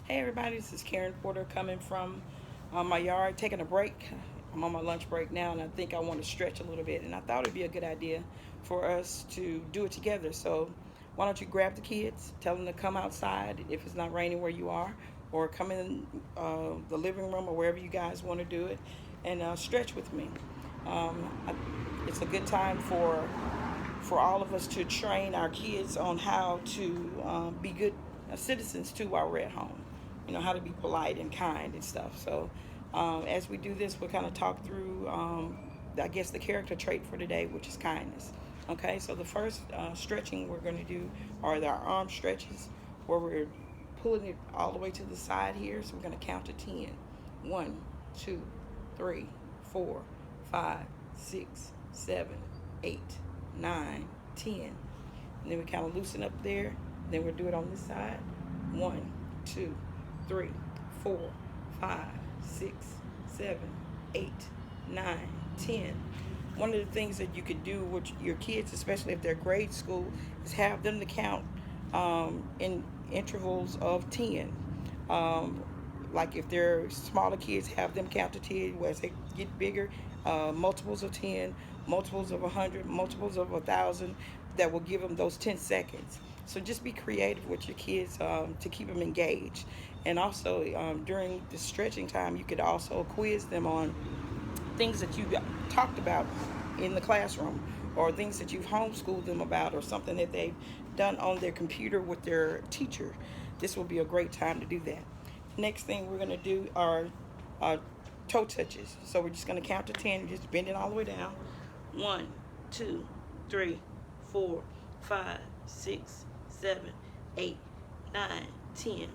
Hey everybody, this is Karen Porter coming from my yard, taking a break. I'm on my lunch break now, and I think I want to stretch a little bit. And I thought it'd be a good idea for us to do it together. So why don't you grab the kids, tell them to come outside if it's not raining where you are, or come in the living room or wherever you guys want to do it, and stretch with me. It's a good time for all of us to train our kids on how to be good citizens too while we're at home. You know, how to be polite and kind and stuff. So as we do this, we'll kind of talk through, I guess, the character trait for today, which is kindness. Okay, so the first stretching we're going to do are our arm stretches, where we're pulling it all the way to the side here. So we're going to count to 10. 1, 2, 3, 4, 5, 6, 7, 8, 9, 10. And then we kind of loosen up there. Then we'll do it on this side. 1, 2, 3, 4, 5, 6, 7, 8, 9, 10. One of the things that you could do with your kids, especially if they're grade school, is have them to count in intervals of 10. Um, like if they're smaller kids, have them count to 10. As they get bigger, multiples of 10, multiples of 100, multiples of 1,000, that will give them those 10 seconds. So just be creative with your kids to keep them engaged. And also during the stretching time, you could also quiz them on things that you talked about in the classroom, or things that you've homeschooled them about, or something that they've done on their computer with their teacher. This will be a great time to do that. Next thing we're going to do are uh, toe touches. So we're just going to count to 10, just bend it all the way down. 1, 2, 3, 4, 5, 6, 7, 8, 9, 10.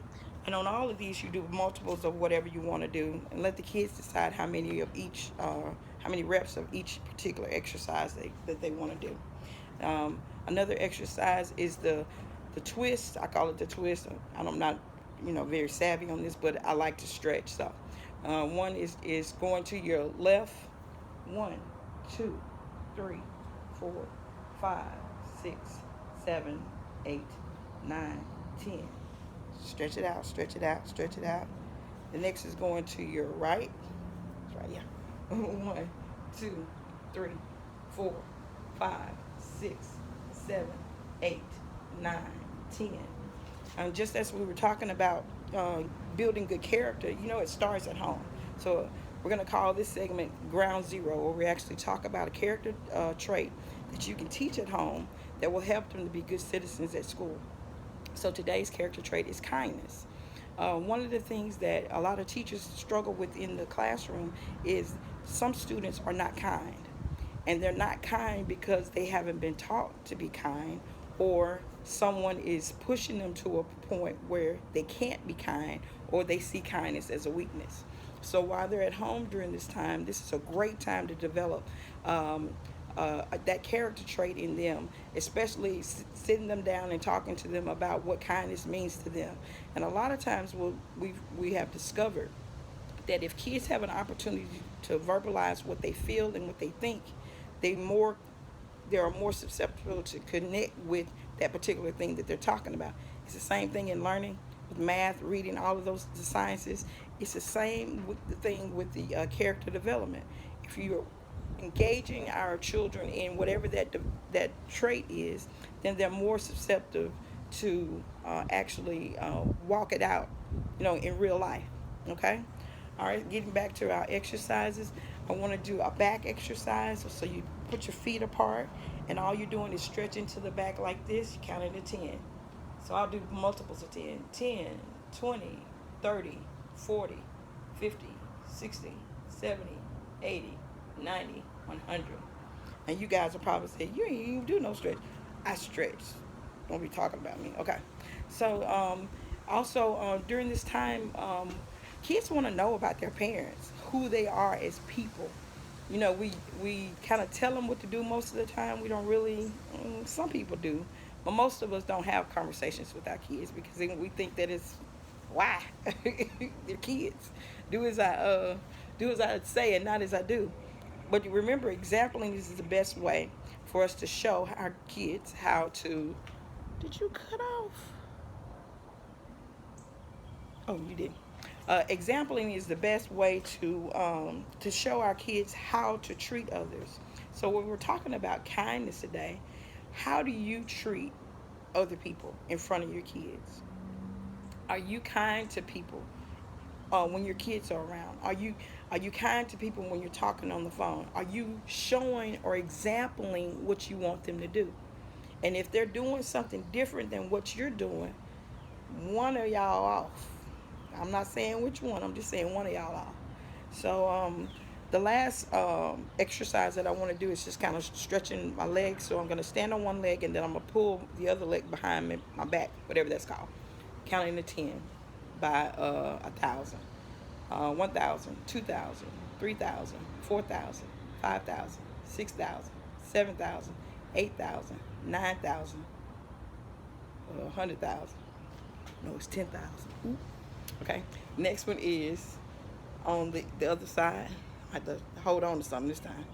And on all of these, you do multiples of whatever you want to do, and let the kids decide how many of each, how many reps of each particular exercise that they want to do. Another exercise is the twist. I call it the twist. I'm not, very savvy on this, but I like to stretch. So, one is going to your left. 1, 2, 3, 4, 5, 6, 7, 8, 9, 10. Stretch it out, stretch it out, stretch it out. The next is going to your right. That's right, yeah. 1, 2, 3, 4, 5, 6, 7, 8, 9, 10. And just as we were talking about building good character, it starts at home. So we're going to call this segment Ground Zero, where we actually talk about a character trait that you can teach at home that will help them to be good citizens at school. So today's character trait is kindness. One of the things that a lot of teachers struggle with in the classroom is some students are not kind. And they're not kind because they haven't been taught to be kind, or someone is pushing them to a point where they can't be kind, or they see kindness as a weakness. So while they're at home during this time, this is a great time to develop um, that character trait in them, especially sitting them down and talking to them about what kindness means to them. And a lot of times we have discovered that if kids have an opportunity to verbalize what they feel and what they think, they more they are more susceptible to connect with that particular thing that they're talking about. It's the same thing in learning with math, reading, all of those the sciences. It's the same with the thing with the character development. If you're engaging our children in whatever that trait is, then they're more susceptible to actually walk it out, in real life. Okay. All right, getting back to our exercises, I want to do a back exercise. So you put your feet apart, and all you're doing is stretching to the back like this. You count it to 10. So I'll do multiples of 10. 10, 20, 30, 40, 50, 60, 70, 80, 90, 100. And you guys will probably say, you ain't even do no stretch. I stretch. Don't be talking about me. Okay. So also during this time, kids want to know about their parents, who they are as people. We kind of tell them what to do most of the time. We don't really, some people do, but most of us don't have conversations with our kids because we think that it's why they're kids. Do as I say and not as I do. But remember, exampling is the best way for us to show our kids how to. Did you cut off? Oh, you did. Exampling is the best way to show our kids how to treat others. So when we're talking about kindness today, how do you treat other people in front of your kids? Are you kind to people when your kids are around? Are you kind to people when you're talking on the phone? Are you showing or exampling what you want them to do? And if they're doing something different than what you're doing, one of y'all off. I'm not saying which one. I'm just saying one of y'all off. So the last exercise that I want to do is just kind of stretching my legs. So I'm going to stand on one leg and then I'm going to pull the other leg behind me, my back, whatever that's called. Counting to 10 by 1,000, 1,000, 2,000, 3,000, 4,000, 5,000, 6,000, 7,000, 8,000, 9,000, 100,000. No, it's 10,000. Okay. Next one is on the other side. I have to hold on to something this time.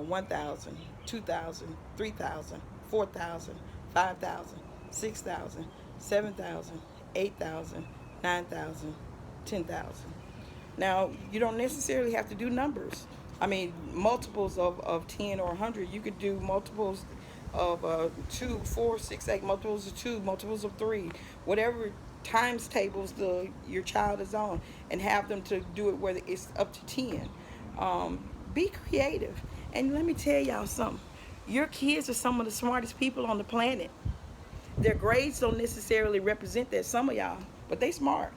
1,000, 2,000, 3,000, 4,000, 5,000, 6,000, 7,000, 8,000, 9,000, 10,000. Now, you don't necessarily have to do numbers. I mean, multiples of 10 or 100. You could do multiples of 2, 4, 6, 8, multiples of 2, multiples of 3, whatever times tables your child is on, and have them to do it whether it's up to 10. Be creative. And let me tell y'all something. Your kids are some of the smartest people on the planet. Their grades don't necessarily represent that, some of y'all, but they smart.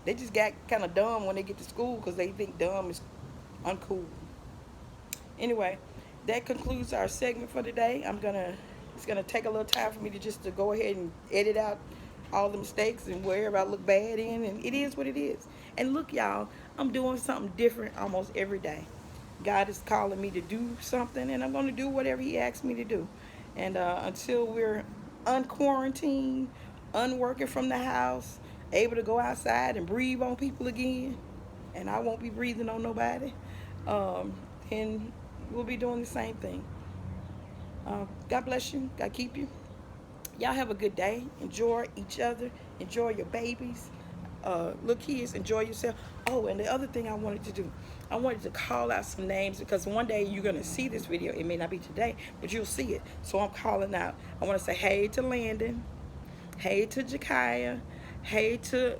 They just got kind of dumb when they get to school because they think dumb is uncool. Anyway, that concludes our segment for today. It's gonna take a little time for me to go ahead and edit out all the mistakes and wherever I look bad in, and it is what it is. And look, y'all, I'm doing something different almost every day. God is calling me to do something, and I'm gonna do whatever He asks me to do. And until we're unquarantined, unworking from the house, able to go outside and breathe on people again, and I won't be breathing on nobody, then we'll be doing the same thing. God bless you. God keep you. Y'all have a good day. Enjoy each other. Enjoy your babies. Look, kids, enjoy yourself. Oh, and the other thing I wanted to do, I wanted to call out some names because one day you're going to see this video. It may not be today, but you'll see it. So I'm calling out. I want to say hey to Landon. Hey to Jakaya. Hey to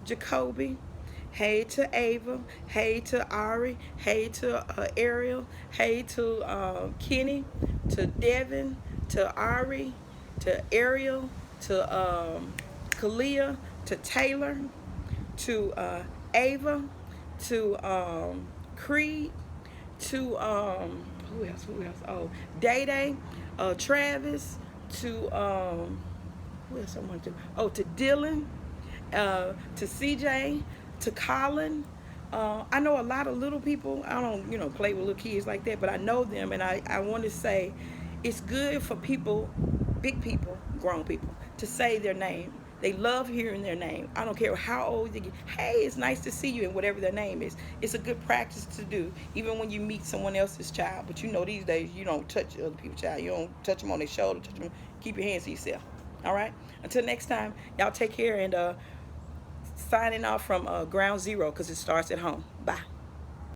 Jacoby. Hey to Ava. Hey to Ari. Hey to Ariel. Hey to Kenny. To Devin. To Ari. To Ariel. To Kalia. To Taylor. To Ava. To Creed. To who else? Oh, Day Day. Travis. To who else I want to? Oh, to Dylan. To CJ. To Colin. I know a lot of little people. I don't, play with little kids like that, but I know them, and I want to say it's good for people, big people, grown people, to say their name. They love hearing their name. I don't care how old they get. Hey, it's nice to see you, and whatever their name is. It's a good practice to do, even when you meet someone else's child. But these days, you don't touch other people's child. You don't touch them on their shoulder. Keep your hands to yourself. All right? Until next time, y'all take care, and signing off from Ground Zero because it starts at home. Bye.